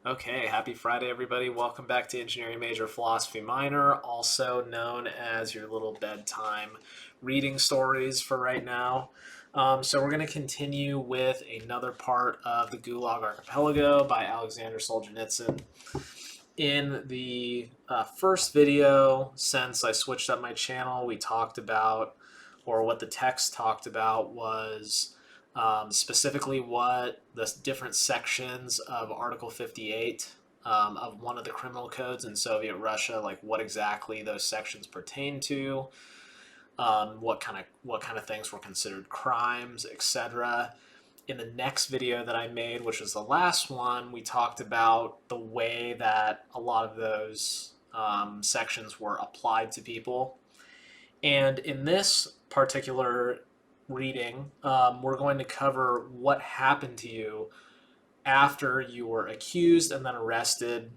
Okay, happy Friday, everybody. Welcome back to Engineering Major Philosophy Minor, also known as your little bedtime reading stories for right now. So we're going to continue with another part of the Gulag Archipelago by Aleksandr Solzhenitsyn. In the first video, since I switched up my channel, we talked about, or what the text talked about was specifically what the different sections of Article 58 of one of the criminal codes in Soviet Russia, like what exactly those sections pertain to, what kind of things were considered crimes, etc. In the next video that I made, which was the last one, we talked about the way that a lot of those sections were applied to people. And in this particular reading, we're going to cover what happened to you after you were accused and then arrested.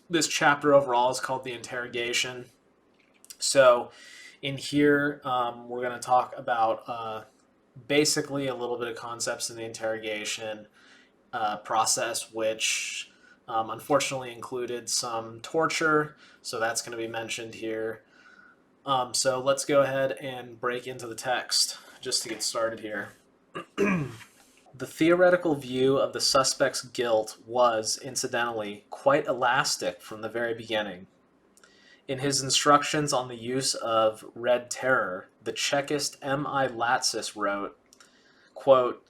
This chapter overall is called the Interrogation. So in here, we're going to talk about basically a little bit of concepts in the interrogation process, which unfortunately included some torture. So that's going to be mentioned here. So let's go ahead and break into the text just to get started here. The theoretical view of the suspect's guilt was, incidentally, quite elastic from the very beginning. In his instructions on the use of red terror, the Chekist M.I. Latsis wrote, quote,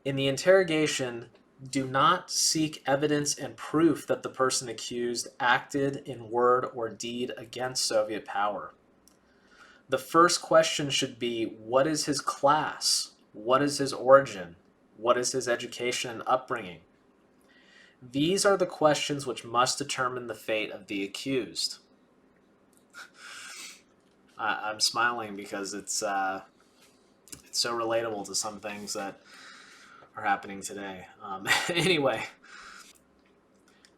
"In the interrogation, do not seek evidence and proof that the person accused acted in word or deed against Soviet power. The first question should be, what is his class? What is his origin? What is his education and upbringing? These are the questions which must determine the fate of the accused." I'm smiling because it's so relatable to some things that are happening today. Anyway,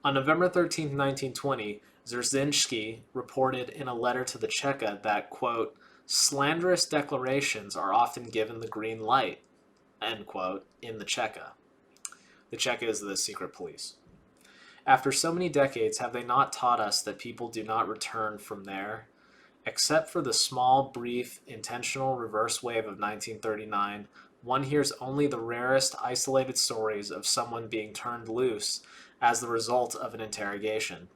on November 13th, 1920, Dzerzhinsky reported in a letter to the Cheka that, quote, "slanderous declarations are often given the green light," end quote, in the Cheka. The Cheka is the secret police. "After so many decades, have they not taught us that people do not return from there? Except for the small, brief, intentional reverse wave of 1939, one hears only the rarest isolated stories of someone being turned loose as the result of an interrogation.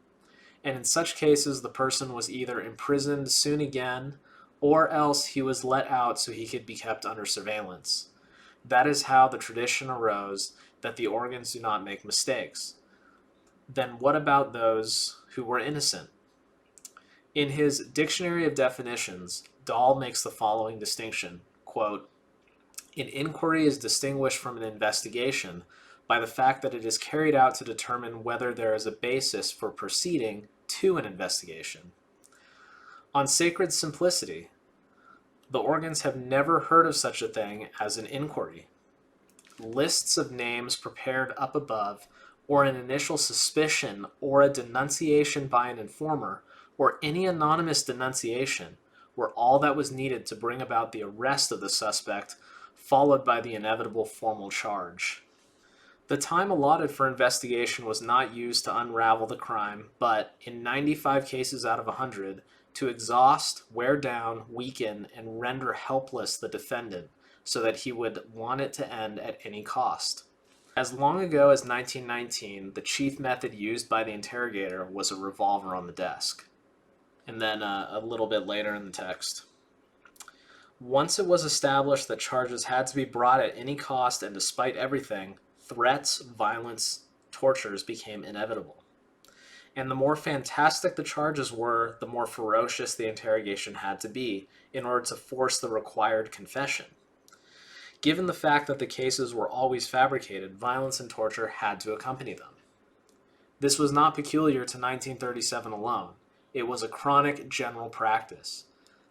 And in such cases, the person was either imprisoned soon again, or else he was let out so he could be kept under surveillance. That is how the tradition arose that the organs do not make mistakes. Then what about those who were innocent?" In his Dictionary of Definitions, Dahl makes the following distinction, quote, "An inquiry is distinguished from an investigation by the fact that it is carried out to determine whether there is a basis for proceeding to an investigation. On sacred simplicity, the organs have never heard of such a thing as an inquiry. Lists of names prepared up above, or an initial suspicion, or a denunciation by an informer, or any anonymous denunciation, were all that was needed to bring about the arrest of the suspect, followed by the inevitable formal charge. The time allotted for investigation was not used to unravel the crime, but, in 95 cases out of 100, to exhaust, wear down, weaken, and render helpless the defendant, so that he would want it to end at any cost. As long ago as 1919, the chief method used by the interrogator was a revolver on the desk." And then a little bit later in the text, "Once it was established that charges had to be brought at any cost and despite everything, threats, violence, tortures became inevitable. And the more fantastic the charges were, the more ferocious the interrogation had to be in order to force the required confession. Given the fact that the cases were always fabricated, violence and torture had to accompany them. This was not peculiar to 1937 alone. It was a chronic general practice.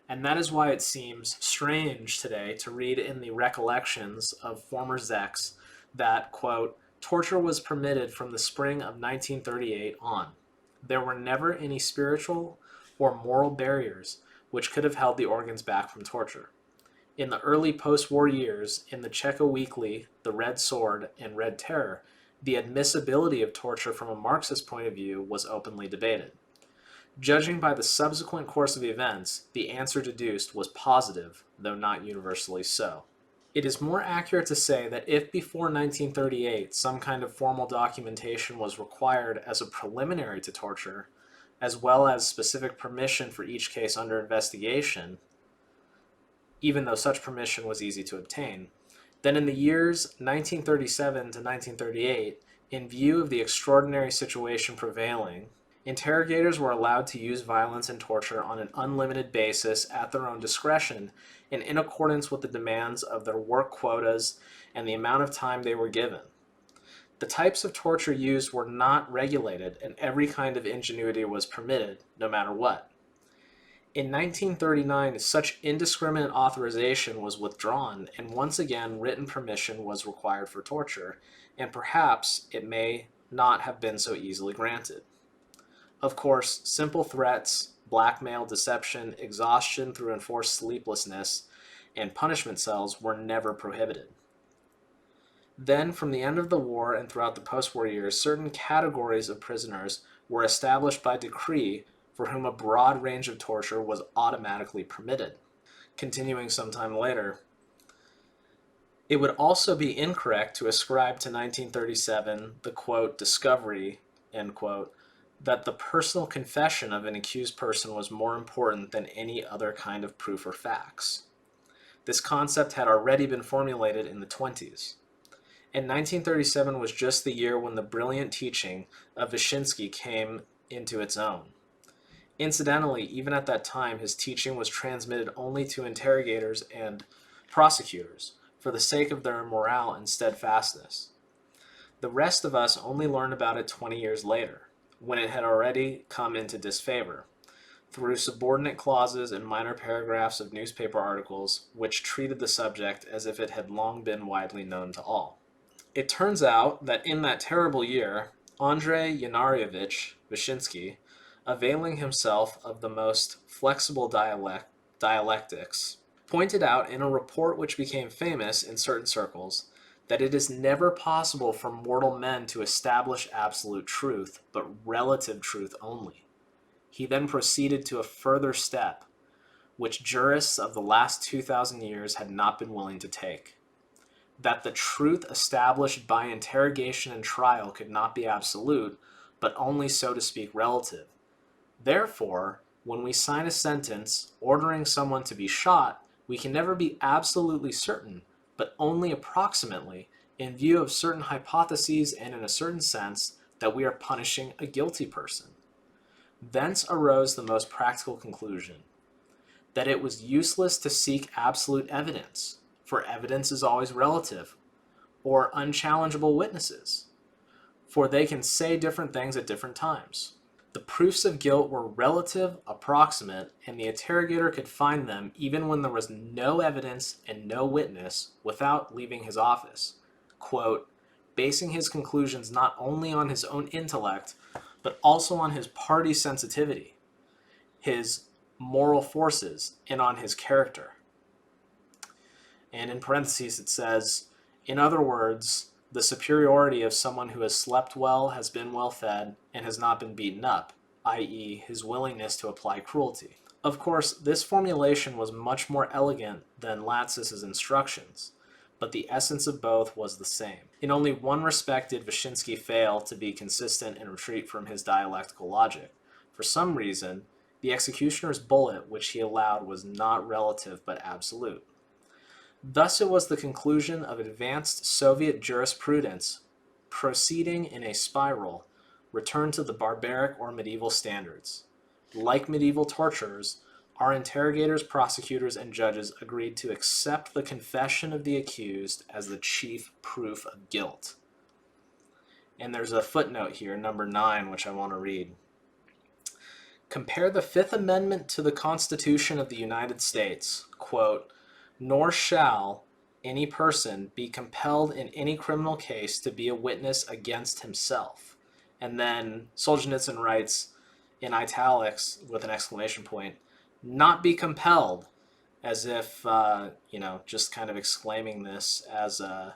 And that is why it seems strange today to read in the recollections of former Zeks that, quote, torture was permitted from the spring of 1938 on. There were never any spiritual or moral barriers which could have held the organs back from torture. In the early post-war years, in the Cheka Weekly, the Red Sword, and Red Terror, the admissibility of torture from a Marxist point of view was openly debated. Judging by the subsequent course of events, the answer deduced was positive, though not universally so. It is more accurate to say that if before 1938 some kind of formal documentation was required as a preliminary to torture, as well as specific permission for each case under investigation, even though such permission was easy to obtain, then in the years 1937 to 1938, in view of the extraordinary situation prevailing, interrogators were allowed to use violence and torture on an unlimited basis at their own discretion and in accordance with the demands of their work quotas and the amount of time they were given. The types of torture used were not regulated, and every kind of ingenuity was permitted, no matter what. In 1939, such indiscriminate authorization was withdrawn, and once again written permission was required for torture, and perhaps it may not have been so easily granted. Of course, simple threats, blackmail, deception, exhaustion through enforced sleeplessness, and punishment cells were never prohibited. Then, from the end of the war and throughout the post-war years, certain categories of prisoners were established by decree for whom a broad range of torture was automatically permitted. Continuing sometime later, it would also be incorrect to ascribe to 1937 the, quote, discovery, end quote, that the personal confession of an accused person was more important than any other kind of proof or facts. This concept had already been formulated in the 20s. And 1937 was just the year when the brilliant teaching of Wyszynski came into its own. Incidentally, even at that time, his teaching was transmitted only to interrogators and prosecutors for the sake of their morale and steadfastness. The rest of us only learned about it 20 years later, when it had already come into disfavor, through subordinate clauses and minor paragraphs of newspaper articles which treated the subject as if it had long been widely known to all. It turns out that in that terrible year, Andrei Yanaryevich Wyszynski, availing himself of the most flexible dialectics, pointed out in a report which became famous in certain circles that it is never possible for mortal men to establish absolute truth, but relative truth only. He then proceeded to a further step, which jurists of the last 2,000 years had not been willing to take. That the truth established by interrogation and trial could not be absolute, but only, so to speak, relative. Therefore, when we sign a sentence ordering someone to be shot, we can never be absolutely certain, but only approximately, in view of certain hypotheses and in a certain sense, that we are punishing a guilty person. Thence arose the most practical conclusion, that it was useless to seek absolute evidence, for evidence is always relative, or unchallengeable witnesses, for they can say different things at different times. The proofs of guilt were relative, approximate, and the interrogator could find them even when there was no evidence and no witness without leaving his office, quote, basing his conclusions not only on his own intellect, but also on his party sensitivity, his moral forces, and on his character. And in parentheses it says, in other words, the superiority of someone who has slept well, has been well fed, and has not been beaten up, i.e. his willingness to apply cruelty. Of course, this formulation was much more elegant than Latsis's instructions, but the essence of both was the same. In only one respect did Wyszynski fail to be consistent and retreat from his dialectical logic. For some reason, the executioner's bullet which he allowed was not relative but absolute. Thus it was the conclusion of advanced Soviet jurisprudence, proceeding in a spiral, returned to the barbaric or medieval standards. Like medieval torturers, our interrogators, prosecutors, and judges agreed to accept the confession of the accused as the chief proof of guilt. And there's a footnote here, number 9, which I want to read. Compare the Fifth Amendment to the Constitution of the United States, quote, nor shall any person be compelled in any criminal case to be a witness against himself. And then Solzhenitsyn writes in italics with an exclamation point, not be compelled, as if, just kind of exclaiming this as a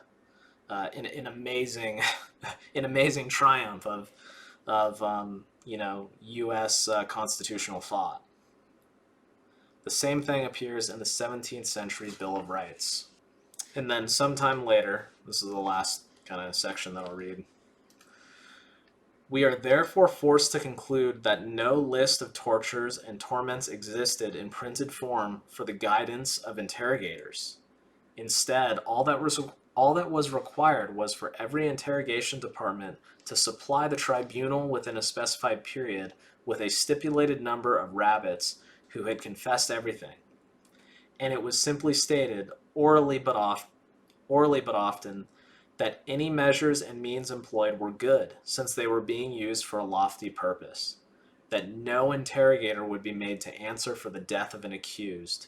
an amazing, an amazing triumph of U.S. Constitutional thought. The same thing appears in the 17th century Bill of Rights. And then sometime later, this is the last kind of section that I'll read. We are therefore forced to conclude that no list of tortures and torments existed in printed form for the guidance of interrogators. Instead, all that was required was for every interrogation department to supply the tribunal within a specified period with a stipulated number of rabbits who had confessed everything. And it was simply stated, orally but often, that any measures and means employed were good, since they were being used for a lofty purpose, that no interrogator would be made to answer for the death of an accused,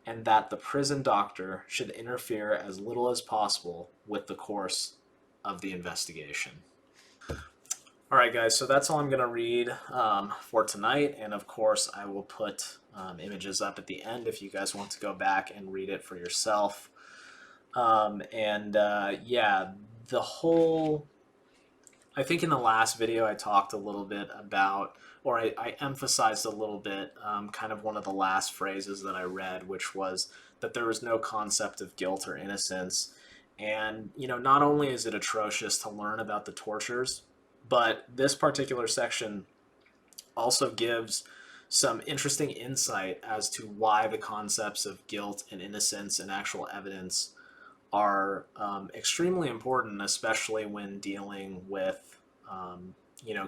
and that the prison doctor should interfere as little as possible with the course of the investigation. All right, guys, so that's all I'm going to read for tonight, and of course I will put images up at the end if you guys want to go back and read it for yourself. Yeah, the whole, I think in the last video I talked a little bit about, or I emphasized a little bit kind of one of the last phrases that I read, which was that there was no concept of guilt or innocence. And, not only is it atrocious to learn about the tortures, but this particular section also gives some interesting insight as to why the concepts of guilt and innocence and actual evidence are extremely important, especially when dealing with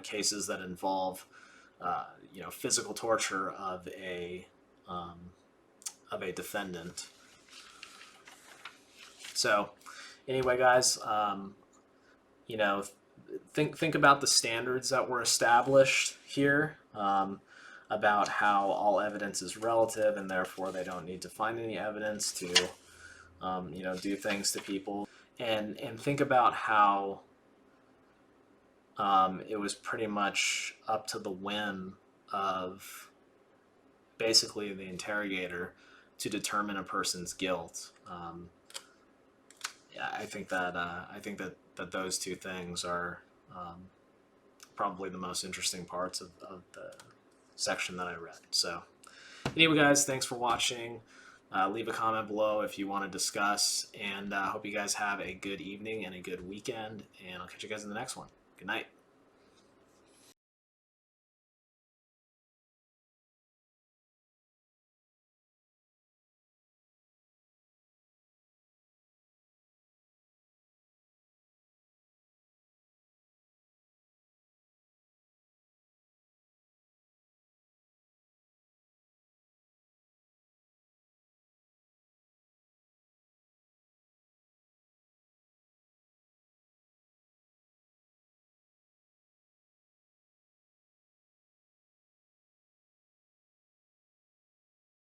cases that involve physical torture of a defendant. So anyway, guys, think about the standards that were established here, about how all evidence is relative and therefore they don't need to find any evidence to do things to people, and think about how it was pretty much up to the whim of basically the interrogator to determine a person's guilt. I think that those two things are probably the most interesting parts of the section that I read. So anyway, guys, thanks for watching. Leave a comment below if you want to discuss, and I hope you guys have a good evening and a good weekend, and I'll catch you guys in the next one. Good night.